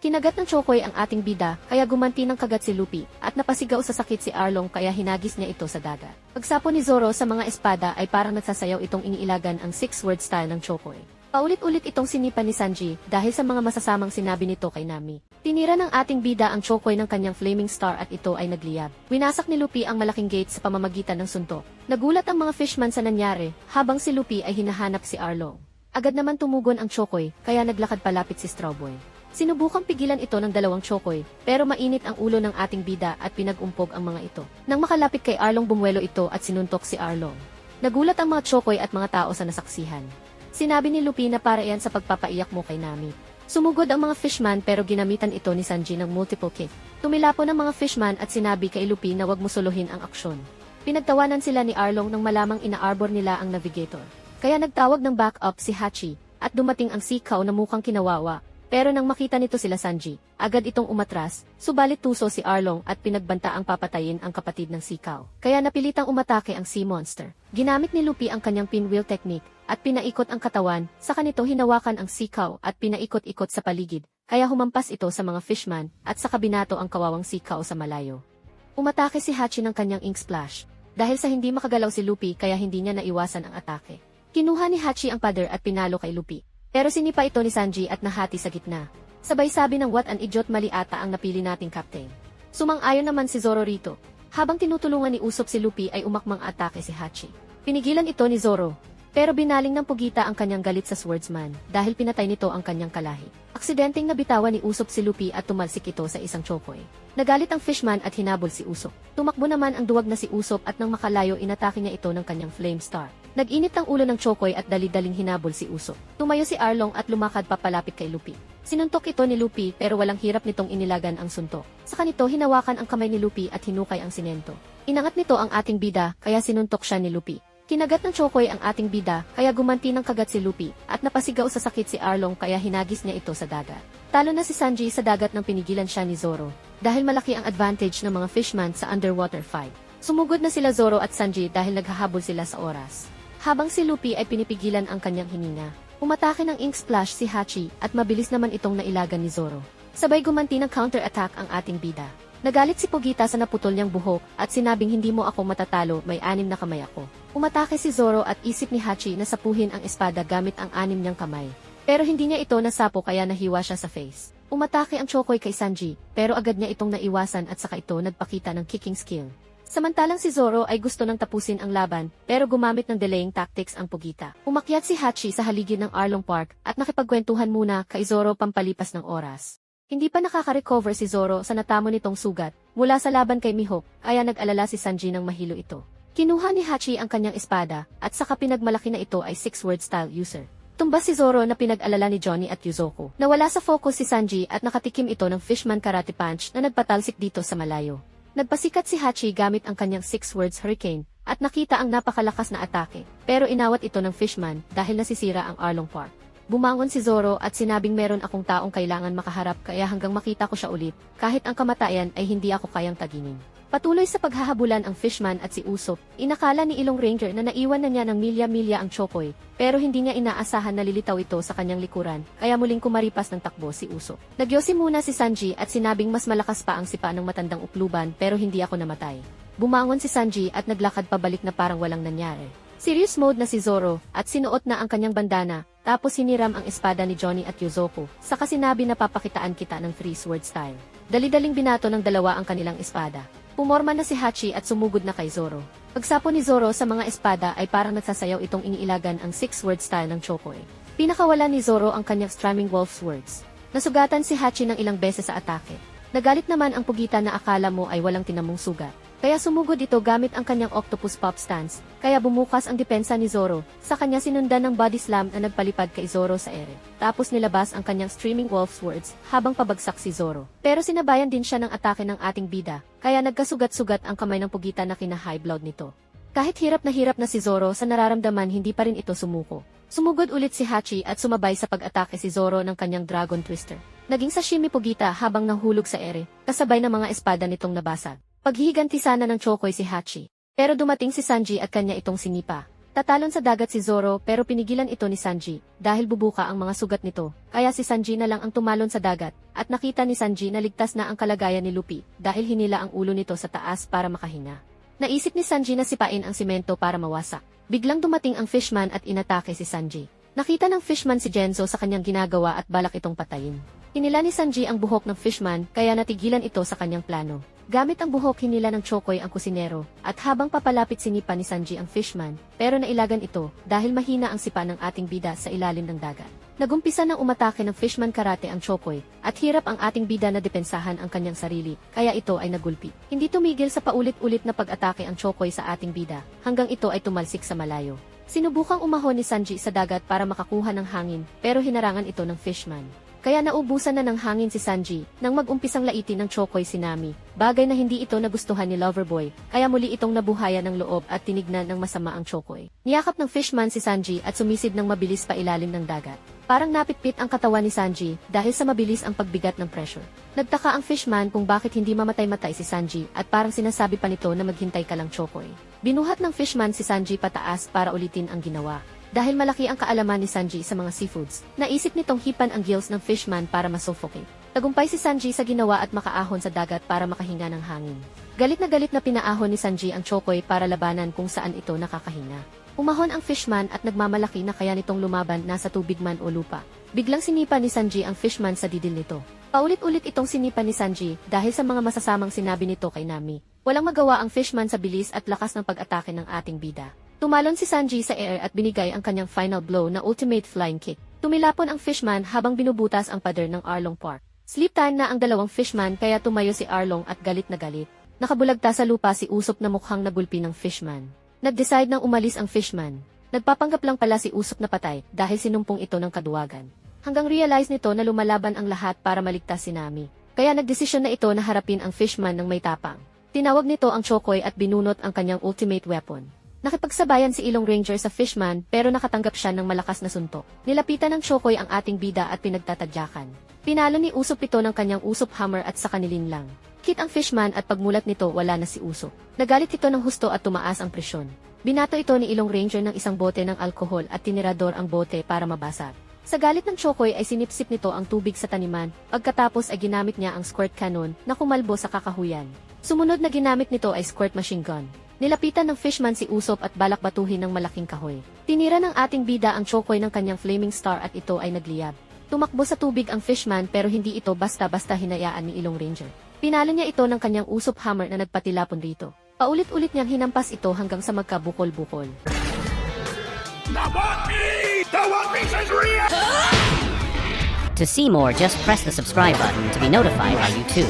Kinagat ng Chokoy ang ating bida, kaya gumanti ng kagat si Luffy, at napasigaw sa sakit si Arlong kaya hinagis niya ito sa dagat. Pagsapo ni Zoro sa mga espada ay parang nagsasayaw itong iniilagan ang six-word style ng Chokoy. Paulit-ulit itong sinipa ni Sanji dahil sa mga masasamang sinabi nito kay Nami. Tinira ng ating bida ang Chokoy ng kanyang Flaming Star at ito ay nagliyab. Winasak ni Luffy ang malaking gate sa pamamagitan ng suntok. Nagulat ang mga fishman sa nangyari habang si Luffy ay hinahanap si Arlong. Agad naman tumugon ang Chokoy kaya naglakad palapit si Straw Boy. Sinubukang pigilan ito ng dalawang Chokoy pero mainit ang ulo ng ating bida at pinag-umpog ang mga ito. Nang makalapit kay Arlong bumuelo ito at sinuntok si Arlong. Nagulat ang mga Chokoy at mga tao sa nasaksihan. Sinabi ni Luffy na para iyan sa pagpapaiyak mo kay Nami. Sumugod ang mga fishman pero ginamitan ito ni Sanji ng multiple kick. Tumilapo ng mga fishman at sinabi kay Luffy na wag mo suluhin ang aksyon. Pinagtawanan sila ni Arlong nang malamang ina-arbor nila ang navigator. Kaya nagtawag ng backup si Hachi at dumating ang Sea Cow na mukhang kinawawa. Pero nang makita nito sila Sanji, agad itong umatras, subalit tuso si Arlong at pinagbanta ang papatayin ang kapatid ng Sea Cow. Kaya napilitang umatake ang Sea Monster. Ginamit ni Luffy ang kanyang pinwheel technique at pinaikot ang katawan, saka nito hinawakan ang Sea Cow at pinaikot-ikot sa paligid, kaya humampas ito sa mga fishman at sa kabinato ang kawawang Sea Cow sa malayo. Umatake si Hachi ng kanyang ink splash. Dahil sa hindi makagalaw si Luffy kaya hindi niya naiwasan ang atake. Kinuha ni Hachi ang pader at pinalo kay Luffy. Pero sinipa ito ni Sanji at nahati sa gitna. Sabay sabi ng what an idiot, mali ata ang napili nating captain. Sumang-ayon naman si Zoro rito. Habang tinutulungan ni Usopp si Luffy ay umakmang atake si Hachi. Pinigilan ito ni Zoro. Pero binaling ng pugita ang kanyang galit sa swordsman dahil pinatay nito ang kanyang kalahi. Aksidenteng nabitawan ni Usopp si Luffy at tumalsik ito sa isang Chokoy. Nagalit ang fishman at hinabol si Usopp. Tumakbo naman ang duwag na si Usopp at nang makalayo inatake niya ito ng kanyang Flame Star. Nag-init ang ulo ng Chokoy at dali-daling hinabol si Usopp. Tumayo si Arlong at lumakad papalapit kay Luffy. Sinuntok ito ni Luffy pero walang hirap nitong inilagan ang suntok. Sa kanito hinawakan ang kamay ni Luffy at hinukay ang sinento. Inangat nito ang ating bida kaya sinuntok siya ni Luffy. Kinagat ng Chokoy ang ating bida kaya gumanti ng kagat si Luffy at napasigaw sa sakit si Arlong kaya hinagis niya ito sa dagat. Talo na si Sanji sa dagat nang pinigilan siya ni Zoro dahil malaki ang advantage ng mga fishman sa underwater fight. Sumugod na sila Zoro at Sanji dahil naghahabol sila sa oras. Habang si Luffy ay pinipigilan ang kanyang hininga, umatake ng ink splash si Hachi at mabilis naman itong nailagan ni Zoro. Sabay gumanti ng counter-attack ang ating bida. Nagalit si Pugita sa naputol niyang buhok at sinabing hindi mo ako matatalo, may 6 na kamay ako. Umatake si Zoro at isip ni Hachi na sapuhin ang espada gamit ang 6 niyang kamay. Pero hindi niya ito nasapo kaya nahiwa siya sa face. Umatake ang Chokoy kay Sanji pero agad niya itong naiwasan at saka ito nagpakita ng kicking skill. Samantalang si Zoro ay gusto nang tapusin ang laban pero gumamit ng delaying tactics ang Pugita. Umakyat si Hachi sa haligi ng Arlong Park at nakipagkwentuhan muna kay Zoro pampalipas ng oras. Hindi pa nakaka-recover si Zoro sa natamo nitong sugat mula sa laban kay Mihawk kaya nag-alala si Sanji ng mahilo ito. Kinuha ni Hachi ang kanyang espada at saka pinagmalaki na ito ay 6-word style user. Tumbas si Zoro na pinag-alala ni Johnny at Yuzoku. Nawala sa focus si Sanji at nakatikim ito ng Fishman Karate Punch na nagpatalsik dito sa malayo. Nagpasikat si Hachi gamit ang kanyang 6 words hurricane at nakita ang napakalakas na atake pero inawat ito ng Fishman dahil nasisira ang Arlong Park. Bumangon si Zoro at sinabing meron akong taong kailangan makaharap kaya hanggang makita ko siya ulit, kahit ang kamatayan ay hindi ako kayang taginin. Patuloy sa paghahabulan ang Fishman at si Usopp, inakala ni Ilong Ranger na naiwan na niya ng milya-milya ang Chokoy, pero hindi niya inaasahan na lilitaw ito sa kanyang likuran, kaya muling kumaripas ng takbo si Usopp. Nagyosi muna si Sanji at sinabing mas malakas pa ang sipa ng matandang upluban pero hindi ako namatay. Bumangon si Sanji at naglakad pabalik na parang walang nangyari. Serious mode na si Zoro at sinuot na ang kanyang bandana, tapos hiniram ang espada ni Johnny at Yuzoku, saka sinabi na papakitaan kita ng 3-sword style. Dali-daling binato ng dalawa ang kanilang espada. Pumorma na si Hachi at sumugod na kay Zoro. Pagsapo ni Zoro sa mga espada ay parang nagsasayaw itong iniilagan ang 6-word style ng Chokoy. Pinakawala ni Zoro ang kanyang Strumming Wolf's words. Nasugatan si Hachi ng ilang beses sa atake. Nagalit naman ang Pugita na akala mo ay walang tinamong sugat. Kaya sumugod ito gamit ang kanyang Octopus Pop Stance, kaya bumukas ang depensa ni Zoro, sa kanya sinundan ng body slam na nagpalipad kay Zoro sa ere. Tapos nilabas ang kanyang Streaming Wolf's words habang pabagsak si Zoro. Pero sinabayan din siya ng atake ng ating bida, kaya nagkasugat-sugat ang kamay ng Pugita na kina-high blood nito. Kahit hirap na si Zoro sa nararamdaman hindi pa rin ito sumuko. Sumugod ulit si Hachi at sumabay sa pag-atake si Zoro ng kanyang Dragon Twister. Naging sashimi Pugita habang nahulog sa ere, kasabay ng mga espada nitong nabasag. Paghihiganti sana ng Chokoy si Hachi. Pero dumating si Sanji at kanya itong sinipa. Tatalon sa dagat si Zoro pero pinigilan ito ni Sanji dahil bubuka ang mga sugat nito. Kaya si Sanji na lang ang tumalon sa dagat at nakita ni Sanji na ligtas na ang kalagayan ni Luffy dahil hinila ang ulo nito sa taas para makahinga. Naisip ni Sanji na sipain ang simento para mawasak. Biglang dumating ang fishman at inatake si Sanji. Nakita ng fishman si Genzo sa kanyang ginagawa at balak itong patayin. Hinila ni Sanji ang buhok ng fishman kaya natigilan ito sa kanyang plano. Gamit ang buhok hinila ng Chokoy ang kusinero, at habang papalapit sinipa ni Sanji ang fishman, pero nailagan ito dahil mahina ang sipa ng ating bida sa ilalim ng dagat. Nagumpisa ng umatake ng fishman karate ang Chokoy, at hirap ang ating bida na depensahan ang kanyang sarili, kaya ito ay nagulpi. Hindi tumigil sa paulit-ulit na pag-atake ang Chokoy sa ating bida, hanggang ito ay tumalsik sa malayo. Sinubukang umahon ni Sanji sa dagat para makakuha ng hangin, pero hinarangan ito ng fishman. Kaya naubusan na ng hangin si Sanji nang mag-umpisang laitin ng Chokoy si Nami, bagay na hindi ito nagustuhan ni Loverboy, kaya muli itong nabuhayan ng loob at tinignan ng masama ang Chokoy. Niyakap ng fishman si Sanji at sumisid ng mabilis pa ilalim ng dagat. Parang napitpit ang katawan ni Sanji dahil sa mabilis ang pagbigat ng pressure. Nagtaka ang fishman kung bakit hindi mamatay-matay si Sanji at parang sinasabi pa nito na maghintay ka lang Chokoy. Binuhat ng fishman si Sanji pataas para ulitin ang ginawa. Dahil malaki ang kaalaman ni Sanji sa mga seafoods, naisip nitong hipan ang gills ng fishman para masuffocate. Tagumpay si Sanji sa ginawa at makaahon sa dagat para makahinga ng hangin. Galit na pinaahon ni Sanji ang Chokoy para labanan kung saan ito nakakahinga. Umahon ang fishman at nagmamalaki na kaya nitong lumaban nasa tubig man o lupa. Biglang sinipa ni Sanji ang fishman sa didil nito. Paulit-ulit itong sinipa ni Sanji dahil sa mga masasamang sinabi nito kay Nami. Walang magawa ang fishman sa bilis at lakas ng pag-atake ng ating bida. Tumalon si Sanji sa air at binigay ang kanyang final blow na ultimate flying kick. Tumilapon ang fishman habang binubutas ang pader ng Arlong Park. Sleep time na ang dalawang fishman kaya tumayo si Arlong at galit na galit. Nakabulagta sa lupa si Usopp na mukhang nagulpi ng fishman. Nag-decide nang umalis ang fishman. Nagpapanggap lang pala si Usopp na patay dahil sinumpong ito ng kaduwagan. Hanggang realize nito na lumalaban ang lahat para maligtas si Nami. Kaya nagdesisyon na ito na harapin ang fishman ng may tapang. Tinawag nito ang Chokoy at binunot ang kanyang ultimate weapon. Nakipagsabayan si Ilong Ranger sa fishman pero nakatanggap siya ng malakas na suntok. Nilapitan ng Chokoy ang ating bida at pinagtatadyakan. Pinalo ni Usopp ito ng kanyang Usopp Hammer at sa kanilin lang. Hit ang fishman at pagmulat nito wala na si Usopp. Nagalit ito ng husto at tumaas ang presyon. Binato ito ni Ilong Ranger ng isang bote ng alkohol at tinirador ang bote para mabasag. Sa galit ng Chokoy ay sinipsip nito ang tubig sa taniman, pagkatapos ay ginamit niya ang squirt cannon na kumalbo sa kakahuyan. Sumunod na ginamit nito ay squirt machine gun. Nilapitan ng fishman si Usopp at balak batuhin ng malaking kahoy. Tinira ng ating bida ang Chokoy ng kanyang flaming star at ito ay nagliyab. Tumakbo sa tubig ang fishman pero hindi ito basta-basta hinayaan ni Ilong Ranger. Pinalo niya ito ng kanyang Usopp Hammer na nagpatilapon rito. Paulit-ulit niyang hinampas ito hanggang sa magkabukol-bukol. To see more, just press the subscribe button to be notified by YouTube.